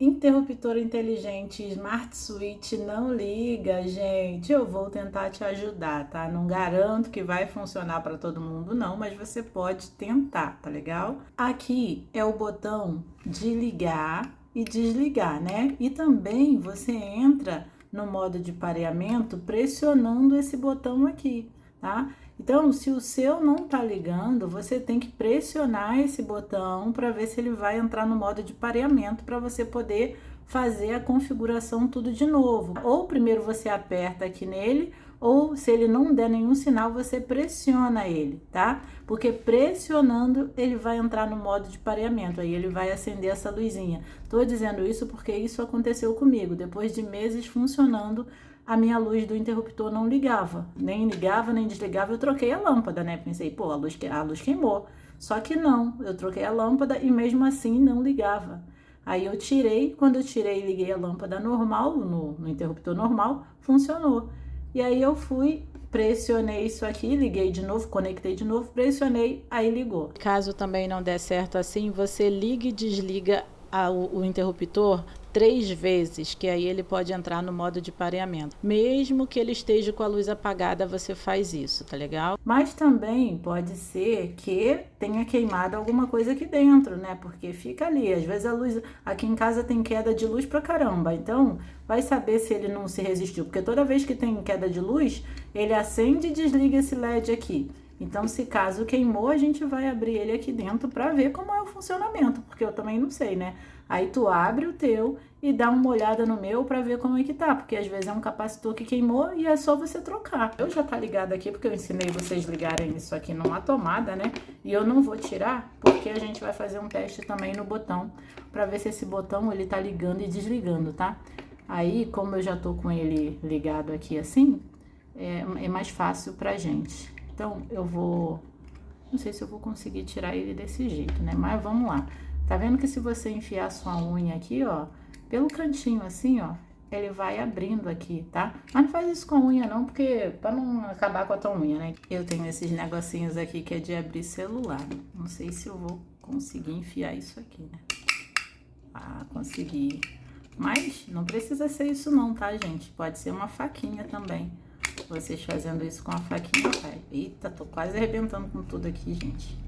Interruptor inteligente Smart Switch não liga, gente. Eu vou tentar te ajudar, tá? Não garanto que vai funcionar para todo mundo, não, mas você pode tentar, tá legal? Aqui é o botão de ligar e desligar, né? E também você entra no modo de pareamento pressionando esse botão aqui, tá? Então, se o seu não tá ligando, você tem que pressionar esse botão para ver se ele vai entrar no modo de pareamento para você poder fazer a configuração tudo de novo. Ou primeiro você aperta aqui nele, ou se ele não der nenhum sinal, você pressiona ele, tá? Porque pressionando ele vai entrar no modo de pareamento, aí ele vai acender essa luzinha. Tô dizendo isso porque isso aconteceu comigo, depois de meses funcionando, a minha luz do interruptor não ligava, nem desligava. Eu troquei a lâmpada, né? Pensei, pô, a luz queimou. Só que não, eu troquei a lâmpada e mesmo assim não ligava. Aí eu tirei, quando eu tirei e liguei a lâmpada normal, no interruptor normal, funcionou. E aí eu fui, pressionei isso aqui, liguei de novo, conectei de novo, pressionei, aí ligou. Caso também não der certo assim, você liga e desliga o interruptor 3 vezes, que aí ele pode entrar no modo de pareamento. Mesmo que ele esteja com a luz apagada, você faz isso, tá legal? Mas também pode ser que tenha queimado alguma coisa aqui dentro, né? Porque fica ali, às vezes a luz, aqui em casa tem queda de luz pra caramba, então vai saber se ele não se resistiu, porque toda vez que tem queda de luz, ele acende e desliga esse LED aqui. Então, se caso queimou, a gente vai abrir ele aqui dentro para ver como é o funcionamento, porque eu também não sei, né? Aí tu abre o teu e dá uma olhada no meu para ver como é que tá, porque às vezes é um capacitor que queimou e é só você trocar. Eu já tá ligado aqui porque eu ensinei vocês ligarem isso aqui numa tomada, né? E eu não vou tirar porque a gente vai fazer um teste também no botão para ver se esse botão ele tá ligando e desligando, tá? Aí, como eu já tô com ele ligado aqui assim, é mais fácil pra gente. Então, eu vou... Não sei se eu vou conseguir tirar ele desse jeito, né? Mas vamos lá. Tá vendo que se você enfiar a sua unha aqui, ó, pelo cantinho assim, ó, ele vai abrindo aqui, tá? Mas não faz isso com a unha não, porque pra não acabar com a tua unha, né? Eu tenho esses negocinhos aqui que é de abrir celular. Não sei se eu vou conseguir enfiar isso aqui, né? Ah, consegui. Mas não precisa ser isso não, tá, gente? Pode ser uma faquinha também. Vocês fazendo isso com a faquinha, vai. Eita, tô quase arrebentando com tudo aqui, gente.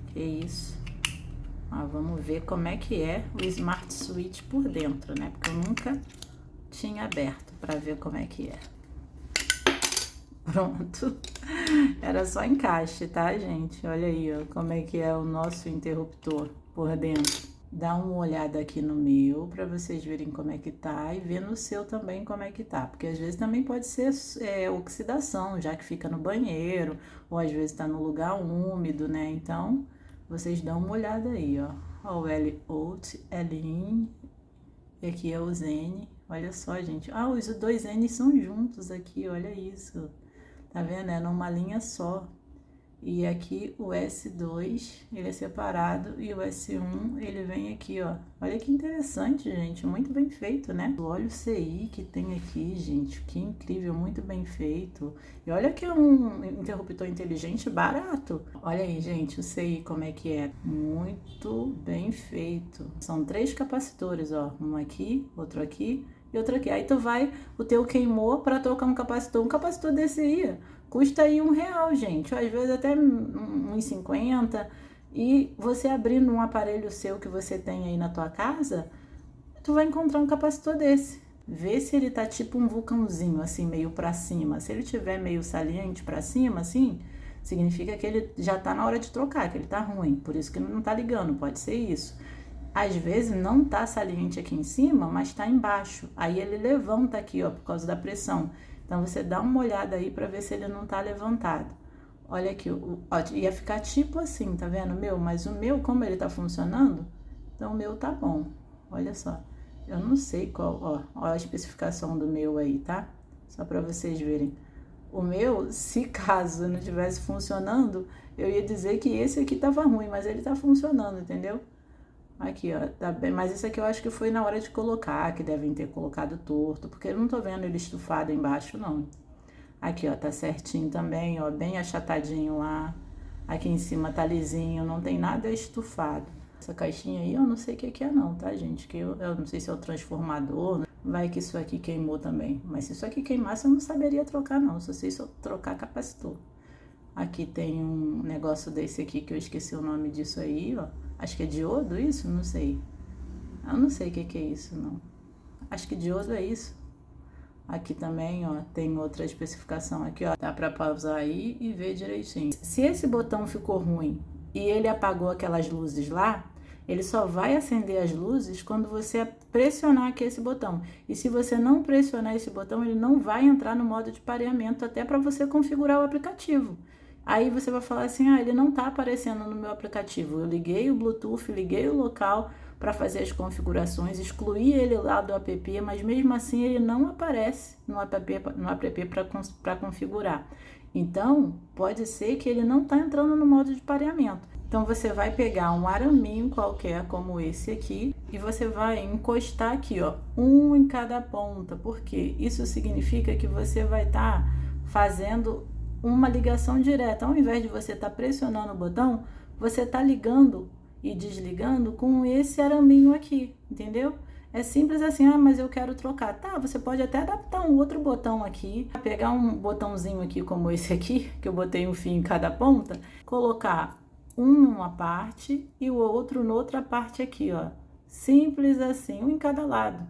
Que isso. Ó, vamos ver como é que é o Smart Switch por dentro, né? Porque eu nunca tinha aberto pra ver como é que é. Pronto. Era só encaixe, tá, gente? Olha aí, ó, como é que é o nosso interruptor por dentro. Dá uma olhada aqui no meu para vocês verem como é que tá e ver no seu também como é que tá, porque às vezes também pode ser oxidação, já que fica no banheiro, ou às vezes tá no lugar úmido, né? Então, vocês dão uma olhada aí, ó. Ó, o L-Out, L-In, e aqui é o Zen. Olha só, gente. Ah, os dois N são juntos aqui, olha isso. Tá vendo? É numa linha só. E aqui o S2, ele é separado, e o S1, ele vem aqui, ó. Olha que interessante, gente, muito bem feito, né? Olha o CI que tem aqui, gente, que incrível, muito bem feito. E olha que é um interruptor inteligente barato. Olha aí, gente, o CI como é que é. Muito bem feito. São 3 capacitores, ó, um aqui, outro aqui e outro aqui. Aí tu vai, o teu queimou para trocar um capacitor desse aí custa aí R$1, gente, às vezes até R$1,50. E você abrindo um aparelho seu que você tem aí na tua casa, tu vai encontrar um capacitor desse. Vê se ele tá tipo um vulcãozinho, assim, meio pra cima. Se ele tiver meio saliente pra cima, assim, significa que ele já tá na hora de trocar, que ele tá ruim. Por isso que ele não tá ligando, pode ser isso. Às vezes não tá saliente aqui em cima, mas tá embaixo. Aí ele levanta aqui, ó, por causa da pressão. Então, você dá uma olhada aí pra ver se ele não tá levantado. Olha aqui, ó, ia ficar tipo assim, tá vendo? Mas o meu, como ele tá funcionando, então o meu tá bom. Olha só. Eu não sei qual, ó a especificação do meu aí, tá? Só pra vocês verem. O meu, se caso não estivesse funcionando, eu ia dizer que esse aqui tava ruim, mas ele tá funcionando, entendeu? Aqui, ó, tá bem, mas isso aqui eu acho que foi na hora de colocar, que devem ter colocado torto, porque eu não tô vendo ele estufado embaixo, não. Aqui, ó, tá certinho também, ó, bem achatadinho lá. Aqui em cima tá lisinho, não tem nada estufado. Essa caixinha aí eu não sei o que é não, tá, gente? Que eu não sei se é o transformador, né? Vai que isso aqui queimou também. Mas se isso aqui queimasse eu não saberia trocar não, só sei se trocar capacitor. Aqui tem um negócio desse aqui que eu esqueci o nome disso aí, ó. Acho que é diodo isso? Não sei. Eu não sei o que é isso, não. Acho que diodo é isso. Aqui também, ó, tem outra especificação aqui, ó. Dá pra pausar aí e ver direitinho. Se esse botão ficou ruim e ele apagou aquelas luzes lá, ele só vai acender as luzes quando você pressionar aqui esse botão. E se você não pressionar esse botão, ele não vai entrar no modo de pareamento até para você configurar o aplicativo. Aí você vai falar assim, ele não tá aparecendo no meu aplicativo. Eu liguei o Bluetooth, liguei o local para fazer as configurações, excluí ele lá do app, mas mesmo assim ele não aparece no app para configurar. Então, pode ser que ele não está entrando no modo de pareamento. Então, você vai pegar um araminho qualquer, como esse aqui, e você vai encostar aqui, ó, um em cada ponta, porque isso significa que você vai estar fazendo uma ligação direta. Ao invés de você estar pressionando o botão, você está ligando e desligando com esse araminho aqui, entendeu? É simples assim, mas eu quero trocar. Tá, você pode até adaptar um outro botão aqui, pegar um botãozinho aqui como esse aqui, que eu botei um fio em cada ponta, colocar um numa parte e o outro noutra parte aqui, ó. Simples assim, um em cada lado.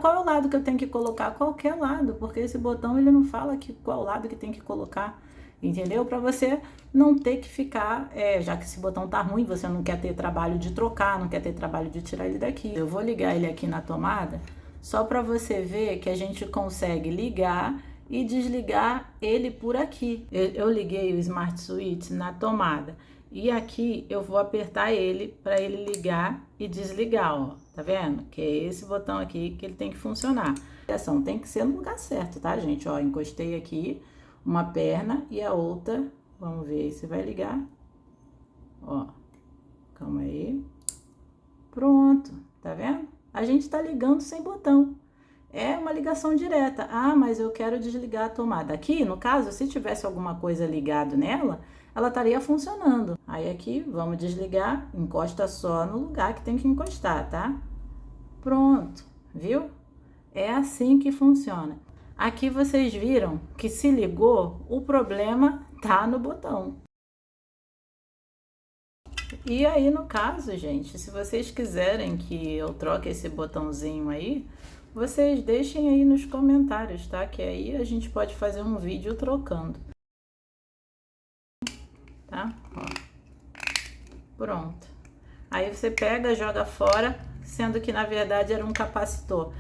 Qual é o lado que eu tenho que colocar? Qualquer lado, porque esse botão ele não fala que qual lado que tem que colocar. Entendeu? Para você não ter que ficar, já que esse botão tá ruim, você não quer ter trabalho de trocar, não quer ter trabalho de tirar ele daqui. Eu vou ligar ele aqui na tomada, só para você ver que a gente consegue ligar e desligar ele por aqui. Eu liguei o Smart Switch na tomada e aqui eu vou apertar ele para ele ligar e desligar, ó. Tá vendo? Que é esse botão aqui que ele tem que funcionar. A ligação tem que ser no lugar certo, tá, gente? Ó, encostei aqui uma perna e a outra, vamos ver se vai ligar. Ó, calma aí. Pronto, tá vendo? A gente tá ligando sem botão. É uma ligação direta. Mas eu quero desligar a tomada. Aqui, no caso, se tivesse alguma coisa ligado nela, ela estaria funcionando. Aí aqui, vamos desligar, encosta só no lugar que tem que encostar, tá? Pronto, viu? É assim que funciona. Aqui vocês viram que se ligou, o problema tá no botão. E aí, no caso, gente, se vocês quiserem que eu troque esse botãozinho aí, vocês deixem aí nos comentários, tá? Que aí a gente pode fazer um vídeo trocando. Tá? Ó. Pronto. Aí você pega, joga fora, sendo que na verdade era um capacitor.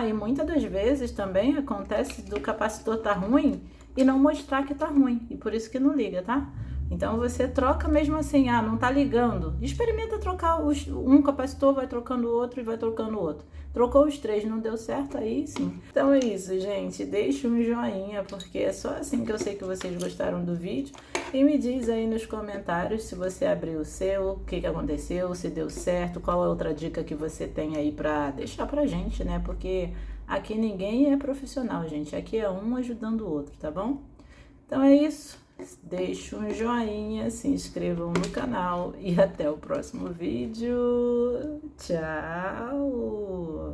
E muitas das vezes também acontece do capacitor tá ruim e não mostrar que tá ruim, e por isso que não liga, tá? Então você troca mesmo assim, não tá ligando. Experimenta trocar um capacitor, vai trocando o outro e vai trocando o outro. Trocou os três, não deu certo, aí sim. Então é isso, gente. Deixa um joinha, porque é só assim que eu sei que vocês gostaram do vídeo. E me diz aí nos comentários se você abriu o seu, o que aconteceu, se deu certo, qual é outra dica que você tem aí pra deixar pra gente, né? Porque aqui ninguém é profissional, gente. Aqui é um ajudando o outro, tá bom? Então é isso. Deixe um joinha, se inscrevam no canal e até o próximo vídeo. Tchau!